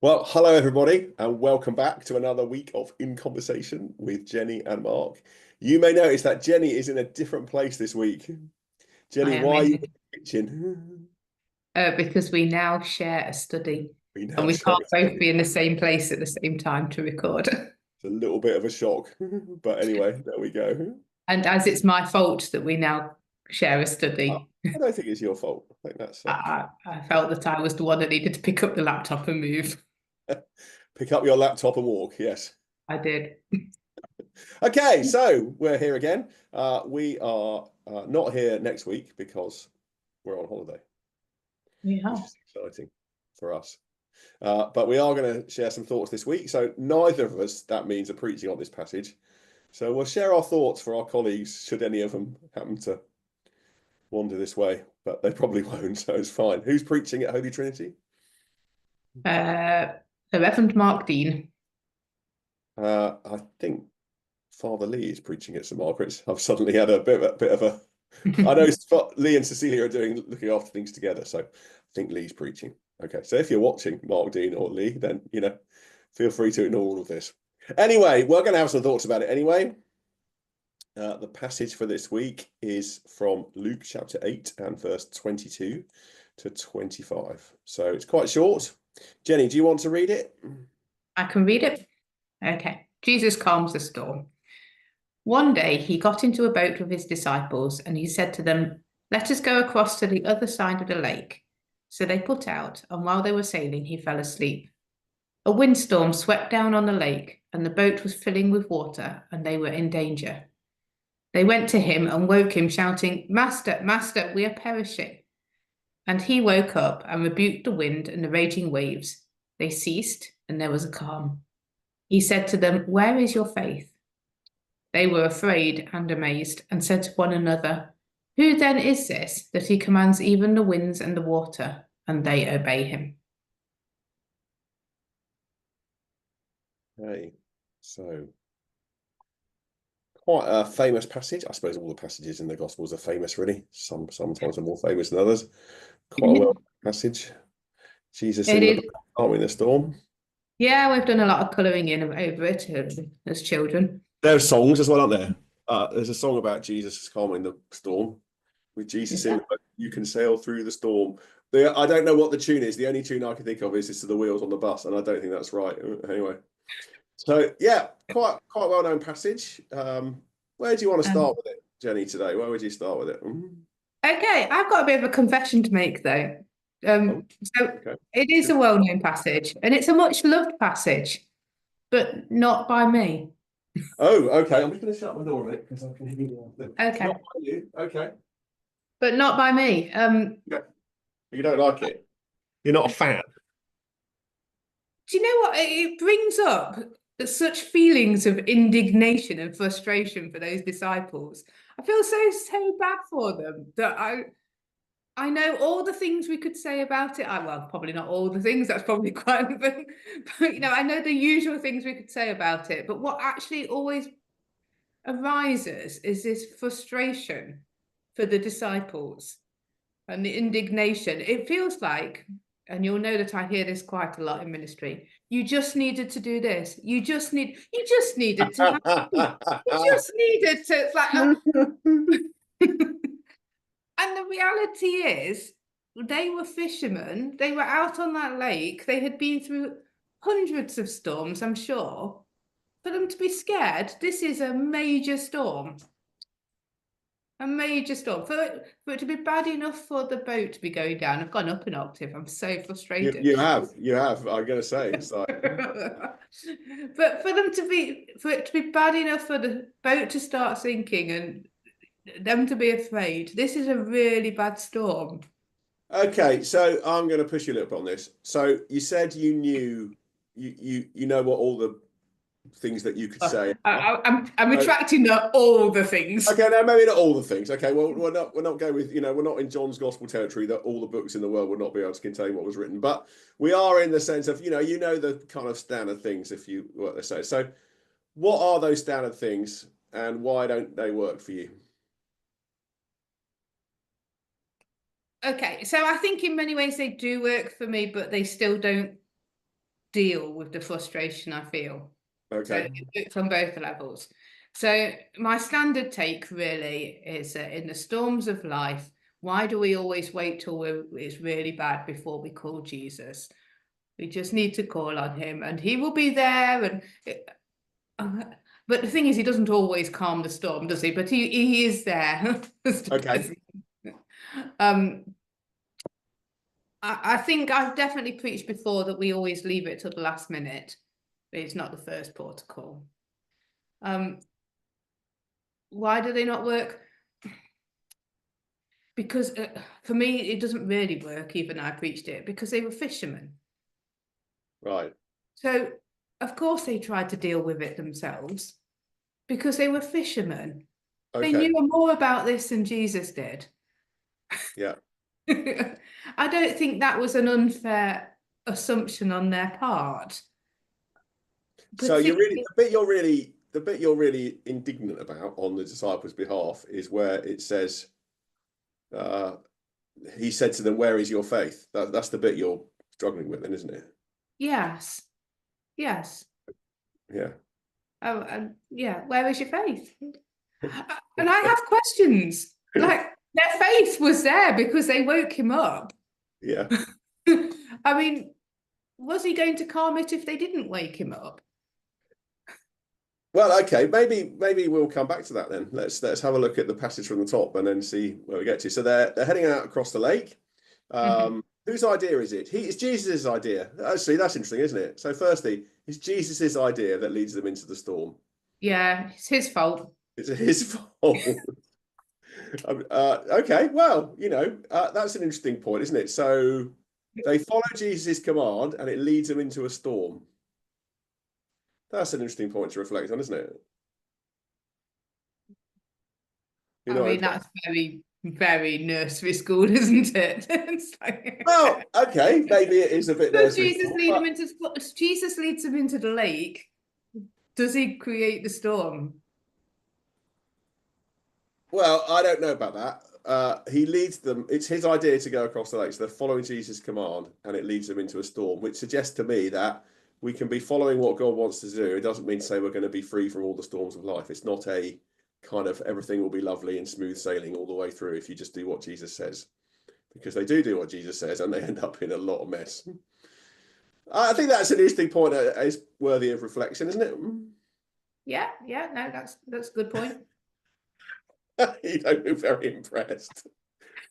Well, hello everybody, and welcome back to another week of In Conversation with Jenny and Mark. You may notice that Jenny is in a different place this week. I Jenny, am why are you in in the kitchen? because we now share a study We and now we share can't a both study. be in the same place at the same time to record. It's a little bit of a shock, but anyway, there we go. And as it's my fault that we now share a I study, I don't think it's your fault. I think that's I felt that I was the one that needed to pick up the laptop and move. pick up your laptop and walk. Yes. I did. Okay, so we're here again. We are not here next week because we're on holiday, which Yeah. is exciting for us. But we are going to share some thoughts this week. So neither of us, that means, are preaching on this passage. So we'll share our thoughts for our colleagues, should any of them happen to wander this way, but they probably won't, so it's fine. Who's preaching at Holy Trinity? Uh, the Reverend Mark Dean. I think Father Lee is preaching at St Margaret's. I've suddenly had a bit of a. I know Lee and Cecilia are looking after things together, so I think Lee's preaching. Okay, so if you're watching Mark Dean or Lee, then feel free to ignore all of this. Anyway, we're going to have some thoughts about it anyway. The passage for this week is from Luke chapter 8 and verse 22 to 25. So it's quite short. Jenny, do you want to read it? I can read it. Okay. Jesus calms the storm. One day he got into a boat with his disciples and he said to them, "Let us go across to the other side of the lake." So they put out, and while they were sailing, he fell asleep. A windstorm swept down on the lake, and the boat was filling with water, and they were in danger. They went to him and woke him, shouting, "Master, Master, we are perishing." And he woke up and rebuked the wind and the raging waves. They ceased, and there was a calm. He said to them, "Where is your faith?" They were afraid and amazed, and said to one another, "Who then is this, that he commands even the winds and the water, and they obey him?" Okay, so quite a famous passage. I suppose all the passages in the Gospels are famous, really. Sometimes are more famous than others. Quite a well passage. Jesus It in the is. boat, aren't we, in the storm? Yeah, we've done a lot of colouring in over it as children. There are songs as well, aren't there? There's a song about Jesus calming the storm. With Jesus in Yeah. the boat, you can sail through the storm. I don't know what the tune is. The only tune I can think of is "To the Wheels on the Bus," and I don't think that's right. Anyway, so yeah, quite well known passage. Where do you want to Um, start with it, Jenny? Today, where would you start with it? okay, I've got a bit of a confession to make though. Oh, So okay. it is a well-known passage, and it's a much-loved passage, but not by me. Oh, okay. I'm just going to shut my door a bit because I can hear you. Not Okay, by you. Okay. but not by me. Yeah. You don't like it. You're not a fan. Do you know what? It brings up such feelings of indignation and frustration for those disciples. I feel so bad for them that I know all the things we could say about it. Well, probably not all the things. That's probably quite, but I know the usual things we could say about it. But what actually always arises is this frustration for the disciples and the indignation. It feels like, and you'll know that I hear this quite a lot in ministry. You just needed to do this. You just needed to have. You just needed to. It's like, and the reality is, they were fishermen. They were out on that lake. They had been through hundreds of storms, I'm sure. For them to be scared, this is a major storm. A major storm. For it to be bad enough for the boat to be going down. I've gone up an octave. I'm so You frustrated. you have you have. I'm going to say it's like But for it to be bad enough for the boat to start sinking and them to be afraid, this is a really bad storm. okay. So I'm going to push you a little bit on this. So you said you knew you know what all the things that you could say. I'm retracting all the things. Okay, no, maybe not all the things. Okay, well, we're not going with we're not in John's gospel territory that all the books in the world would not be able to contain what was written, but we are in the sense of you know the kind of standard things if you what they say. So, what are those standard things, and why don't they work for you? Okay, so I think in many ways they do work for me, but they still don't deal with the frustration I feel. So Okay. from both levels. So my standard take really is that in the storms of life, why do we always wait till it's really bad before we call Jesus? We just need to call on him and he will be there. But the thing is, he doesn't always calm the storm, does he? But he is there. Okay. um, I think I've definitely preached before that we always leave it till the last minute. It's not the first port of call. Why do they not work? Because for me, it doesn't really work, even I preached it, because they were fishermen. Right. So, of course, they tried to deal with it themselves because they were fishermen. They Okay. knew more about this than Jesus did. Yeah. I don't think that was an unfair assumption on their part. So you're really Particularly, the bit you're really indignant about on the disciples' behalf is where it says, uh, he said to them, "Where is your faith?" That's the bit you're struggling with, then, isn't it? yes, yes. Yeah. Oh, and yeah, where is your faith? And I have questions. Like their faith was there because they woke him up. Yeah. I mean, was he going to calm it if they didn't wake him up? Well, okay, maybe we'll come back to that then. Let's have a look at the passage from the top and then see where we get to. So they're heading out across the lake. Mhm. Whose idea is it? It's Jesus's idea. Actually, that's interesting, isn't it? So firstly, it's Jesus's idea that leads them into the storm. Yeah, it's his fault. It's his fault. Okay, well, that's an interesting point, isn't it? So they follow Jesus' command and it leads them into a storm. That's an interesting point to reflect on, isn't it? You I know, mean, that's very, very nursery school, isn't it? It's like, well, okay, maybe it is a bit does nursery Jesus school, lead him but into Jesus leads him into the lake? Does he create the storm? well, I don't know about that. He leads them. It's his idea to go across the lake. So they're following Jesus' command, and it leads them into a storm, which suggests to me that we can be following what God wants to do. It doesn't mean to say we're going to be free from all the storms of life. It's not a kind of everything will be lovely and smooth sailing all the way through if you just do what Jesus says, because they do what Jesus says, and they end up in a lot of mess. I think that's an interesting point. Is worthy of reflection, isn't it? Yeah, yeah, no, that's a good point. You don't look very impressed.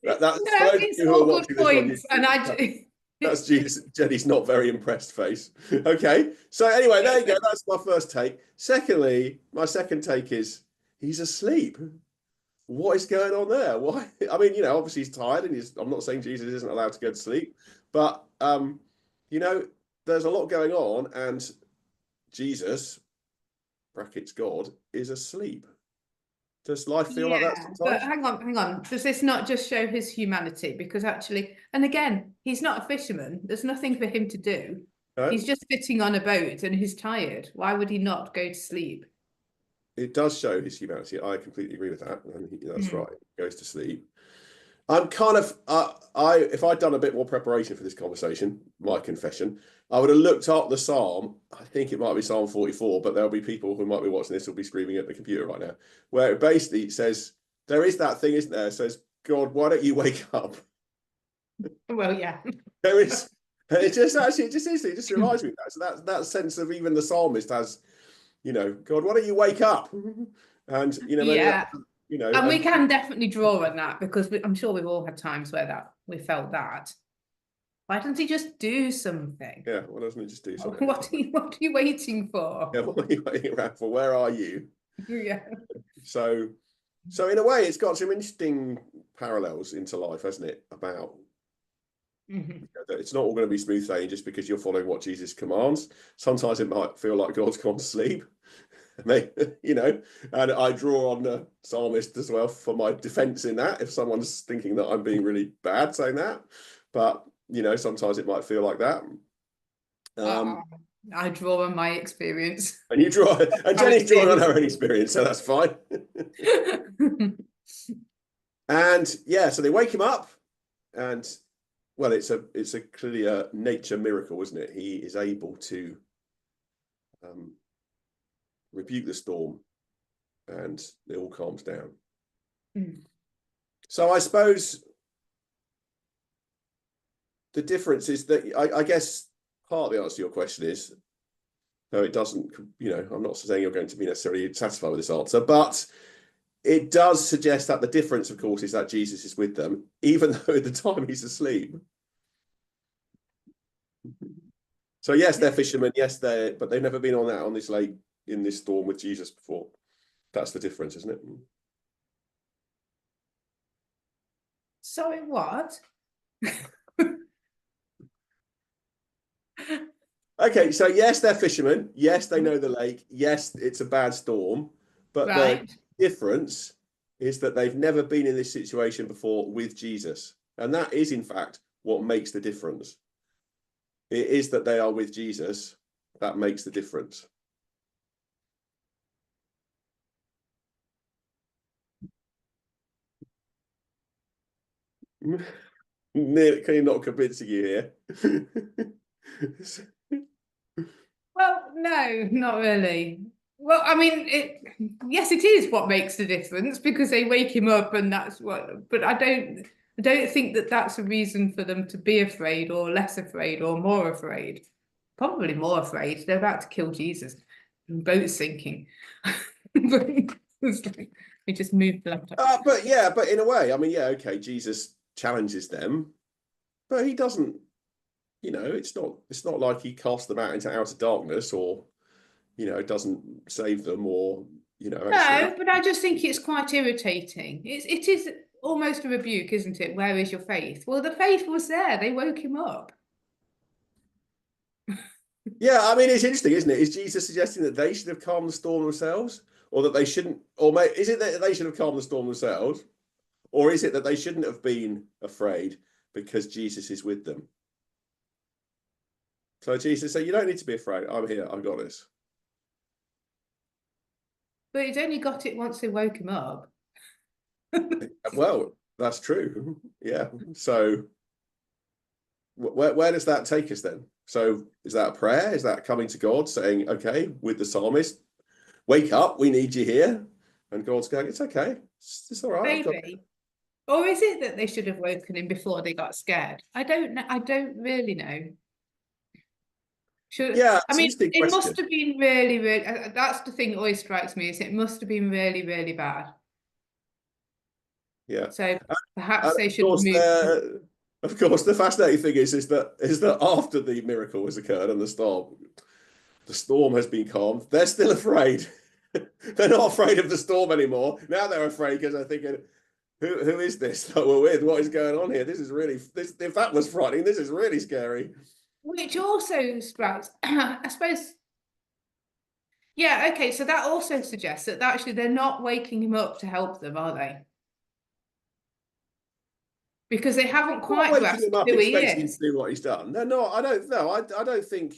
That's No, for those of it's you who are all good watching this on points, and YouTube. That's Jenny's not very impressed face. Okay, so anyway, there you go. That's my first take. Secondly, my second take is he's asleep. What is going on there? Why? I mean, obviously he's tired, and I'm not saying Jesus isn't allowed to go to sleep, but you know, there's a lot going on, and Jesus brackets God is asleep. Does life feel like that Yeah, but sometimes? hang on. Does this not just show his humanity? Because actually, and again, he's not a fisherman. There's nothing for him to do. No, He's just sitting on a boat and he's tired. Why would he not go to sleep? it does show his humanity. I completely agree with that, and that's Hmm. right. He goes to sleep. I'm kind of if I'd done a bit more preparation for this conversation, my confession, I would have looked up the psalm. I think it might be Psalm 44, but there'll be people who might be watching this who'll be screaming at the computer right now, where it basically says there is that thing, isn't there? It says, God, why don't you wake up? Well, yeah. There is, and it just reminds me of that. So that sense of even the psalmist has, God, why don't you wake up? And maybe that, Yeah. And we and can definitely draw on that because I'm sure we've all had times where we felt that. Why doesn't he just do something? yeah, why doesn't it just do something? What are you waiting for? Yeah, what are you waiting around for? Where are you? Yeah. So, so in a way, it's got some interesting parallels into life, hasn't it? About Mhm. that it's not all going to be smooth sailing just because you're following what Jesus commands. Sometimes it might feel like God's gone to sleep. And I draw on the psalmist as well for my defense in that. If someone's thinking that I'm being really bad saying that, but sometimes it might feel like that. Uh, Um, I draw on my experience. and you draw, and How Jenny's it drawing on is. her own experience, so that's fine. And yeah, so they wake him up, and well, it's a clearly a nature miracle, isn't it? He is able to rebuke the storm, and it all calms down. Mm. So I suppose the difference is that I guess part of the answer to your question is, no, it doesn't. I'm not saying you're going to be necessarily satisfied with this answer, but it does suggest that the difference, of course, is that Jesus is with them, even though at the time he's asleep. So yes, they're fishermen. Yes, but they've never been on this lake in this storm with Jesus before. That's the difference, isn't it? Sorry, what? Okay, so yes, they're fishermen. Yes, they know the lake. Yes, it's a bad storm. But the Right. difference is that they've never been in this situation before with Jesus. And that is, in fact, what makes the difference. It is that they are with Jesus that makes the difference. Clearly not convincing you here. Well, no, not really. Well, I mean, yes, it is what makes the difference because they wake him up, and that's what. But I don't think that that's a reason for them to be afraid, or less afraid, or more afraid. Probably more afraid. They're about to kill Jesus. Boat's sinking. But it's like, we just moved the laptop. but in a way, I mean, yeah, okay, Jesus challenges them, but he doesn't. It's not like he casts them out into outer darkness, or doesn't save them, or actually. No, but I just think it's quite irritating. It is almost a rebuke, isn't it? Where is your faith? Well, the faith was there. They woke him up. Yeah, I mean, it's interesting, isn't it? Is Jesus suggesting that they should have calmed the storm themselves, or that they shouldn't? Or is it that they should have calmed the storm themselves, or is it that they shouldn't have been afraid because Jesus is with them? So Jesus said, "You don't need to be afraid. I'm here. I've got this." But he'd only got it once they woke him up. Well, that's true. Yeah. So where does that take us then? So is that a prayer? Is that coming to God saying, "Okay, with the psalmist, wake up, we need you here," and God's going, "It's okay, it's all right. I've got it." Maybe. Or is it that they should have woken him before they got scared? I don't know. I don't really know. Yeah, I it's an mean, interesting it must question. have been really, really. That's the thing that always strikes me, is it must have been really, really bad. Yeah. So perhaps And they should have moved. of course, the fascinating thing is that after the miracle has occurred and the storm has been calmed, they're still afraid. They're not afraid of the storm anymore. Now they're afraid because they're thinking, who is this that we're with? What is going on here? This is really this. If that was frightening, this is really scary. Which also strikes, I suppose. Yeah, okay. So that also suggests that actually they're not waking him up to help them, are they? Because they haven't Not quite waking him grasped up, who he expecting him to is. do what he's done. They're not. I don't know. I don't think.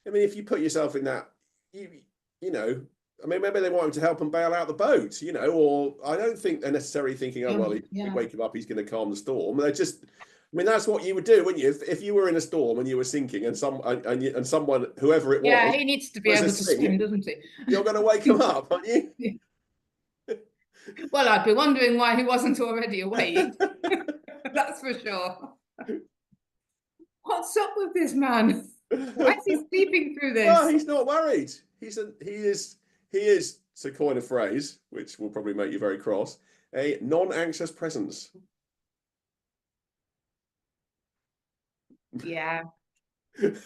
I mean, if you put yourself in that, you know. I mean, maybe they want him to help them bail out the boat, or I don't think they're necessarily thinking, oh, well, if we Yeah. wake him up, he's going to calm the storm. They're just, I mean, that's what you would do, wouldn't you? If you were in a storm and you were sinking, and someone, whoever it Yeah, was, he needs to be was able to swim, asleep, doesn't he? you're going to wake him up, aren't you? Well, I'd be wondering why he wasn't already awake. That's for sure. What's up with this man? Why is he sleeping through Well, this? he's not worried. He is to coin a phrase, which will probably make you very cross, a non-anxious presence. Yeah. It's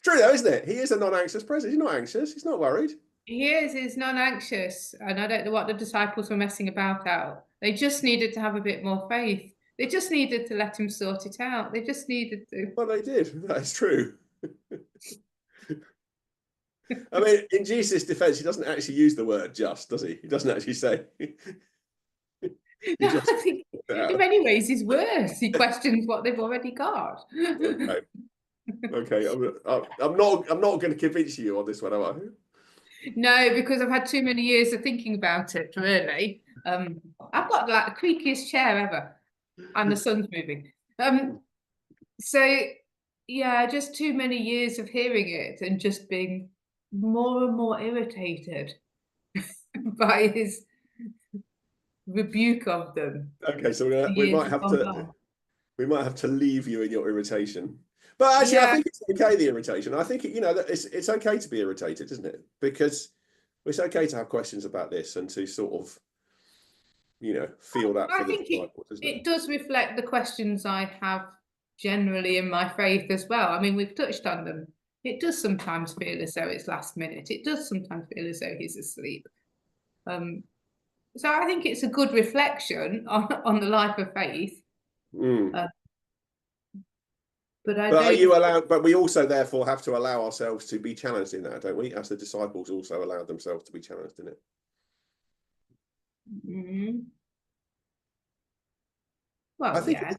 true though, isn't it? He is a non-anxious presence. He's not anxious. He's not worried. He's non-anxious, and I don't know what the disciples were messing about out. They just needed to have a bit more faith. They just needed to let him sort it out. They just needed to. Well, they did. That's true. I mean, in Jesus' defense, he doesn't actually use the word just, does he? He doesn't actually say. He No, just I think in many ways he's worse. He questions what they've already got. okay. Okay, I'm not going to convince you on this one, am I? No, because I've had too many years of thinking about it, really. I've got like the creakiest chair ever. And the sun's moving. So yeah, just too many years of hearing it and just being more and more irritated by his rebuke of them. Okay, so The we years might have have gone to by. leave you in your irritation. But actually, I Yeah, think it's okay, the irritation. I think that it's okay to be irritated, isn't it? Because it's okay to have questions about this and to sort of feel that I for the think disciples, isn't it? it does reflect the questions I have generally in my faith as well. I mean, we've touched on them. It does sometimes feel as though it's last minute. It does sometimes feel as though he's asleep. Um, so I think it's a good reflection on the life of faith. Mm. Uh, but I But are don't. you allowed? But we also therefore have to allow ourselves to be challenged in that, don't we? As the disciples also allowed themselves to be challenged in it. Mm, I well, think. yeah.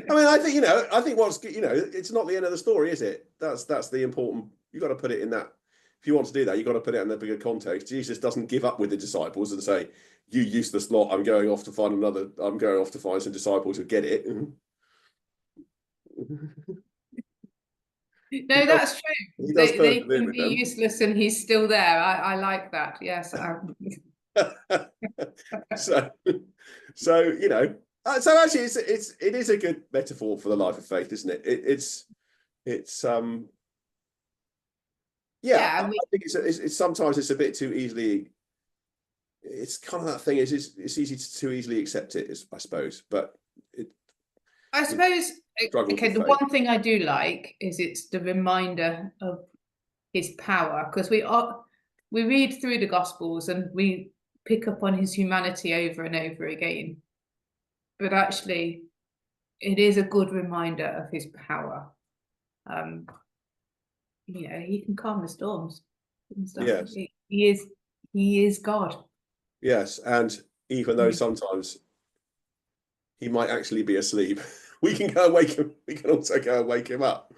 I mean, I think I think what's it's not the end of the story, is it? That's the important. You got to put it in that. If you want to do that, you got to put it in the bigger context. Jesus doesn't give up with the disciples and say, "You useless lot, I'm going off to find another. I'm going off to find some disciples who get it." No, that's true. He does They persevere can with be them. useless and he's still there. I like that. Yes. so, so actually, it is a good metaphor for the life of faith, isn't it? It's yeah. I Yeah, think it's sometimes it's a bit too easily. It's kind of that thing. It's easy to too easily accept it, I suppose, but it I suppose, struggles okay, with the faith. one thing I do like is it's the reminder of his power, because we read through the Gospels and we pick up on his humanity over and over again. But actually, it is a good reminder of his power. Um, he can calm the storms and stuff. Yes, He is God. yes, and even though sometimes he might actually be asleep, we can go and wake him. We can also go and wake him up.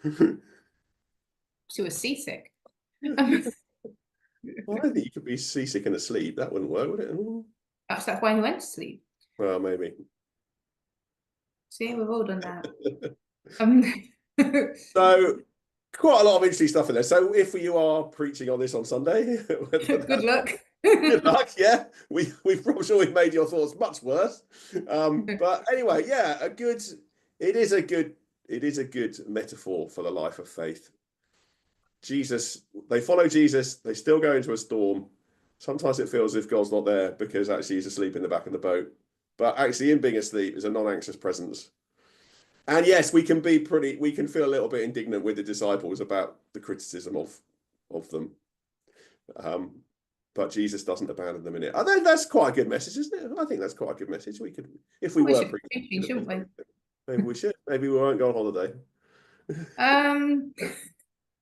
She was seasick. Well, I don't think you could be seasick and asleep. That wouldn't work, would it? That's why he went to sleep. Well, maybe. See, we've all done that. Um, So, quite a lot of interesting stuff in there. So, if you are preaching on this on Sunday, Good luck. good luck. Yeah, I'm sure we've made your thoughts much worse. But anyway, yeah, it is a good metaphor for the life of faith. They follow Jesus. They still go into a storm. Sometimes it feels as if God's not there because actually he's asleep in the back of the boat. But actually, in being asleep is a non-anxious presence. And yes, we can feel a little bit indignant with the disciples about the criticism of them. But Jesus doesn't abandon them in it. I think that's quite a good message, isn't it? I think that's quite a good message. We could, if we We were should be preaching, preaching, shouldn't we? maybe we should. Maybe we won't go on holiday. Um,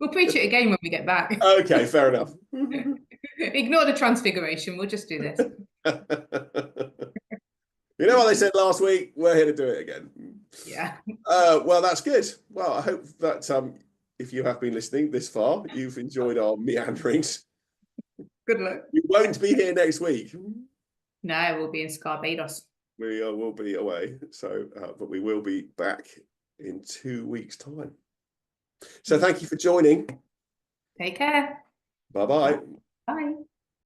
we'll preach it again when we get back. Okay, fair enough. Ignore the transfiguration. We'll just do this. You know what they said last week? We're here to do it again. Yeah. Well, that's good. Well, I hope that if you have been listening this far, you've enjoyed our meanderings. Good luck. We won't be here next week. No, we'll be in Barbados. We will be away. So, but we will be back in 2 weeks' time. So, thank you for joining. Take care. Bye bye.